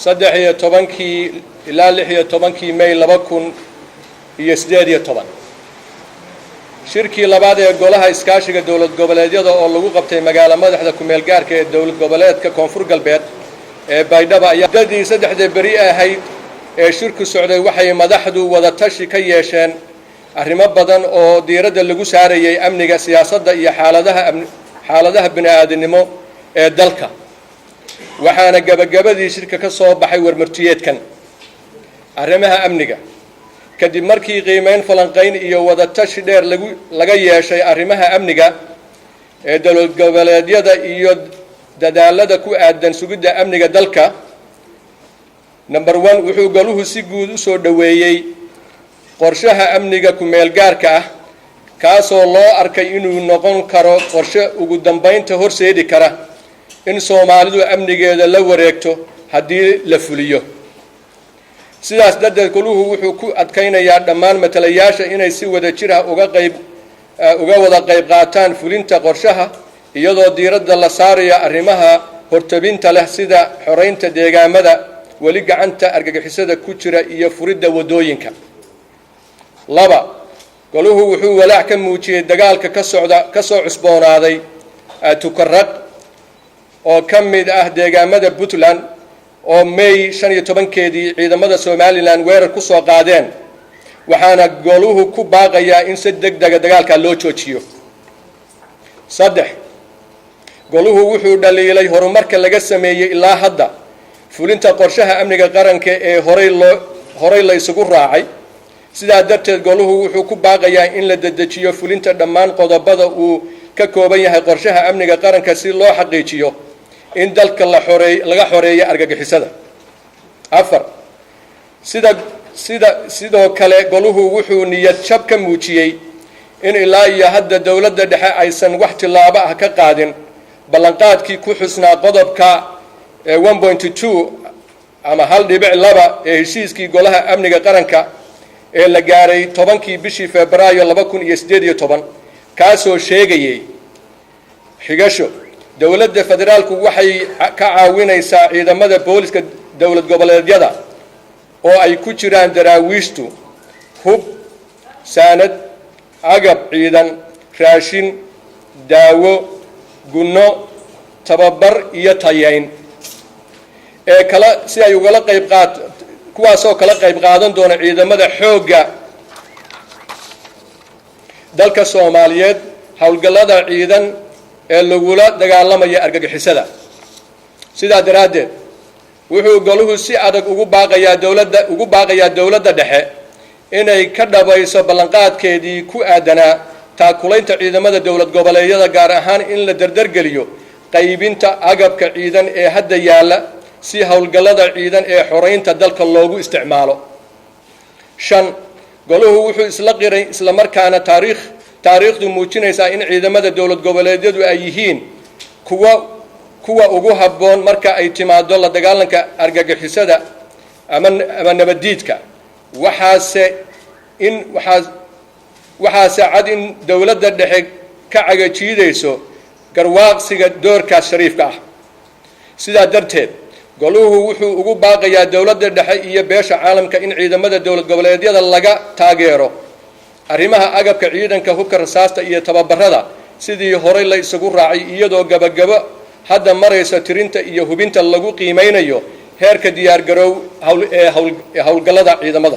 13 ilaa 16 May 2018 shirkii labaad ee golaha iskaashiga dawlad goboleedyada oo lagu qabtay magaalada madaxda ku meel gaarka ee dawlad goboleedka Koonfur Galbeed ee Baydhabo ayaa dadii 3 bari ahayd ee shirku socday waxay madaxdu wada tashi ka yeesheen arrimo badan oo diiradda lagu saarayay amniga siyaasadda iyo xaaladaha bini'aadanimo ee dalka waxaana gabagabadii shirka ka soo baxay warmartiyeedkan arrimaha amniga kadib markii qiimeyn falanqayn iyo wada tashi dheer laga yeeshay arrimaha amniga ee dawlad goboleedyada iyo dadaalada ku aadan sugidda amniga dalka number 1 wuxuu goluhu si guud u soo dhaweeyay qorshaha amniga ku meel gaarka ah kaasoo loo arkay inuu noqon karo qorshe ugu dambeynta horseedi kara in Soomaalidu amnigeeda la wareegto haddii la fuliyo sidaas darteed goluhu wuxuu ku adkaynayaa dhammaan matalayaasha inay si wada jir ah uga wada qayb qaataan fulinta qorshaha iyadoo diiradda la saarayo arrimaha hortabinta leh sida xoreynta deegaamada wali gacanta argagixisada ku jira iyo furidda wadooyinka 2 goluhu wuxuu walaac ka muujiyay dagaalka ka soo cusboonaaday Tukarraq oo ka mid ah deegaamada Puntland oo May 15keedii ciidamada Somaliland weerar ku soo qaadeen waxaana goluhu ku baaqayaa in si degdeg ah dagaalka loo joojiyo 3 goluhu wuxuu dhaliilay horumarka laga sameeyay ilaa hadda fulinta qorshaha amniga qaranka ee horay la isugu raacay sidaa darteed goluhu wuxuu ku baaqayaa in la dedejiyo fulinta dhammaan qodobada uu ka kooban yahay qorshaha amniga qaranka si loo xaqiijiyo in dalka laga xoreeyo argagixisada 4 sidoo kale goluhu wuxuu niyad jab ka muujiyay in ilaa iyo hadda dawladda dhexe aysan wax tilaabo ah ka qaadin ballanqaadkii ku xusnaa qodobka 1.2 ama 1.2 ee heshiiskii golaha amniga qaranka ee la gaaray 10kii bishii Febraayo 2018 kaasoo sheegayay xigasho dawladda federaalku waxay ka caawinaysaa ciidamada booliska dawlad goboleedyada oo ay ku jiraan daraawiishtu hub saanad agab ciidan raashin daawo gunno tababar iyo tayayn ee kala si ay uga qayb qaato kuwaasoo kala qayb qaadan doona ciidamada xoogga dalka Soomaaliyeed hawlgallada ciidan ee lagula dagaalamaya argagixisada sidaa daraadeed wuxuu goluhu si adag ugu baaqayaa dawladda dhexe inay ka dhabayso ballanqaadkeedii ku aadanaa taakulaynta ciidamada dawlad goboleedyada gaar ahaan in la dardargeliyo qaybinta agabka ciidan ee hadda yaala si hawlgallada ciidan ee xoreynta dalka loogu isticmaalo 5 goluhu wuxuu isla markaana taariikhdu muujinaysaa in ciidamada dawlad goboleedyadu ay yihiin kuwa ugu habboon marka ay timaado la dagaalanka argagixisada ama nabadiidka waxaase cad in dawladda dhexe ka cagajiidayso garwaaqsiga doorkaas shariifka ah sidaa darteed goluhu wuxuu ugu baaqayaa dawladda dhexe iyo beesha caalamka in ciidamada dawlad goboleedyada laga taageero arrimaha agabka ciidanka hubka rasaasta iyo tababarada sidii horay la isugu raacay iyadoo gabagabo hadda maraysa tirinta iyo hubinta lagu qiimeynayo heerka diyaar garow hawlgallada ciidamada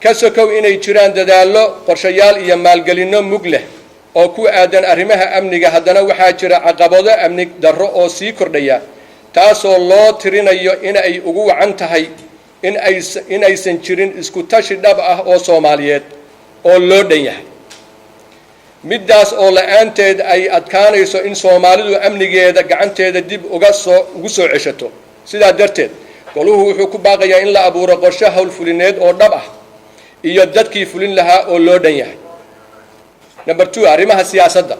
ka sokow inay jiraan dadaallo qorshayaal iyo maalgelinno mug leh oo ku aadan arrimaha amniga haddana waxaa jira caqabado amni darro oo sii kordhaya taasoo loo tirinayo in ay ugu wacan tahay in aysan jirin isku tashi dhab ah oo Soomaaliyeed oo loo dhan yahay midaas oo la'aanteed ay adkaanayso in Soomaalidu amnigeeda gacanteeda dib ugu soo ceshato sidaa darteed goluhu wuxuu ku baaqayaa in la abuuro qorshe hawl fulineed oo dhab ah iyo dadkii fulin lahaa oo loo dhan yahay number 2 arrimaha siyaasadda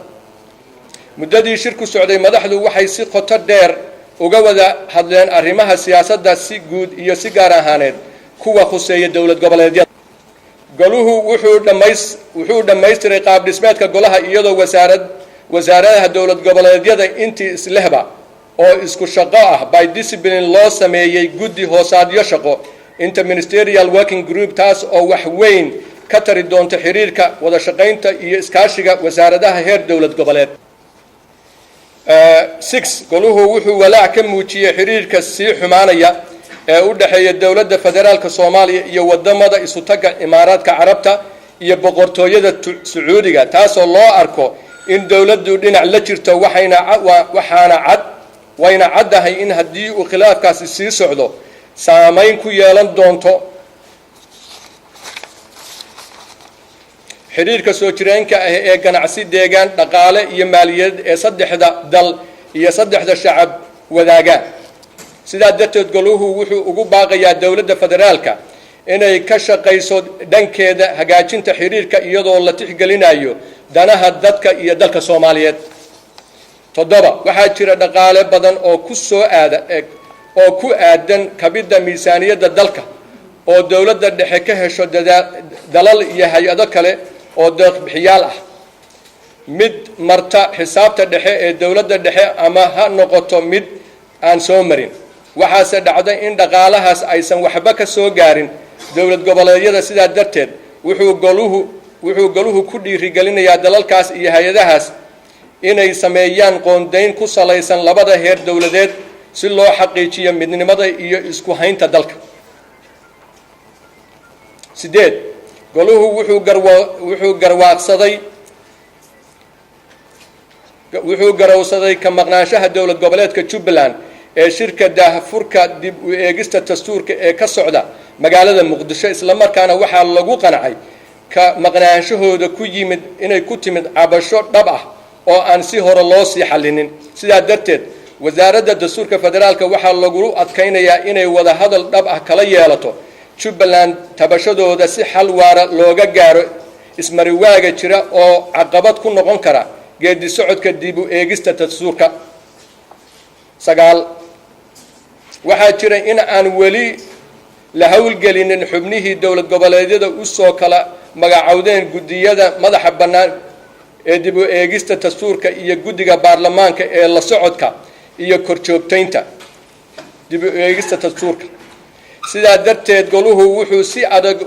muddadii shirku socday madaxdu waxay si qoto dheer uga wada hadleen arrimaha siyaasadda si guud iyo si gaar ahaaneed kuwa khuseeya dawlad goboleedyada goluhu wuxuu dhammaystiray qaab dhismeedka golaha iyadoo wasaaradaha dawlad goboleedyada intii islehba oo isku shaqo ah by discipline loo sameeyey guddi hoosaadyo shaqo interministerial working group taas oo wax weyn ka tari doonta xiriirka wada shaqaynta iyo iskaashiga wasaaradaha heer dowlad goboleed. 6 goluhu wuxuu walaac ka muujiyay xiriirka sii xumaanaya ee u dhaxeeya dowladda federaalka Soomaaliya iyo wadamada isu taga Imaaraadka Carabta iyo boqortooyada Sacuudiga taasoo loo arko in dowladdu dhinac la jirto wayna caddahay in haddii uu khilaafkaasi sii socdo saameyn ku yeelan doonto xiriirka soo jireenka ah ee ganacsi deegaan dhaqaale iyo maaliyadeed ee saddexda dal iyo saddexda shacab wadaagaan. sidaa darteed goluhu wuxuu ugu baaqayaa dowladda federaalka inay ka shaqayso dhankeeda hagaajinta xiriirka iyadoo la tixgelinayo danaha dadka iyo dalka Soomaaliyeed. 7 waxaa jira dhaqaale badan oo ku aadan kabida miisaaniyadda dalka oo dowladda dhexe ka hesho dalal iyo hay'ado kale oo deeq bixiyaal ah mid marta xisaabta dhexe ee dowladda dhexe ama ha noqoto mid aan soo marin. waxaase dhacday in dhaqaalahaas aysan waxba ka soo gaarin dowlad goboleedyada. sidaa darteed wuxuu goluhu ku dhiirigelinayaa dalalkaas iyo hay-adahaas inay sameeyaan qoondayn ku salaysan labada heer dowladeed si loo xaqiijiyo midnimada iyo isku haynta dalka. 8 goluhu wuxuu garowsaday ka maqnaanshaha dowlad goboleedka Jubbaland ee shirka daahfurka dib u eegista dastuurka ee ka socda magaalada Muqdisho isla markaana waxaa lagu qancay ka maqnaanshahooda inay ku timid cabasho dhab ah oo aan si hore loo sii xallinin. sidaa darteed wasaaradda dastuurka federaalka waxaa lagu adkaynayaa inay wada hadal dhab ah kala yeelato Jubbaland tabashadooda si xal waara looga gaaro ismariwaaga jira oo caqabad ku noqon kara geedi socodka dib u eegista dastuurka. 9 waxaa jira in aan weli la hawlgelinin xubnihii dowlad goboleedyada u soo kala magacowdeen guddiyada madaxa bannaan ee dib u eegista dastuurka iyo guddiga baarlamaanka ee la socodka iyo korjoogtaynta dib u eegista dastuurka. sidaa darteed goluhu wuxuu si adag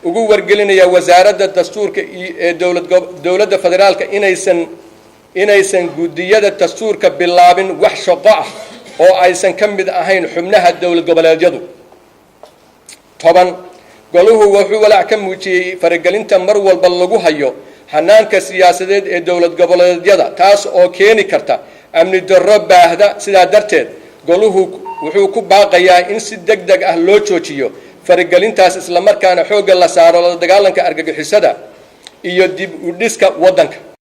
ugu wargelinayaa wasaaradda dastuurka ee dowladda federaalka inaysan guddiyada dastuurka bilaabin wax shaqo ah oo aysan ka mid ahayn xubnaha dowlad goboleedyadu. 10 goluhu wuxuu walaac ka muujiyay faragelinta mar walba lagu hayo hanaanka siyaasadeed ee dowlad goboleedyada taas oo keeni karta amni darro baahda. sidaa darteed goluhu wuxuu ku baaqayaa in si degdeg ah loo joojiyo faragelintaas isla markaana xoogga la saaro la dagaalanka argagixisada iyo dib u dhiska waddanka.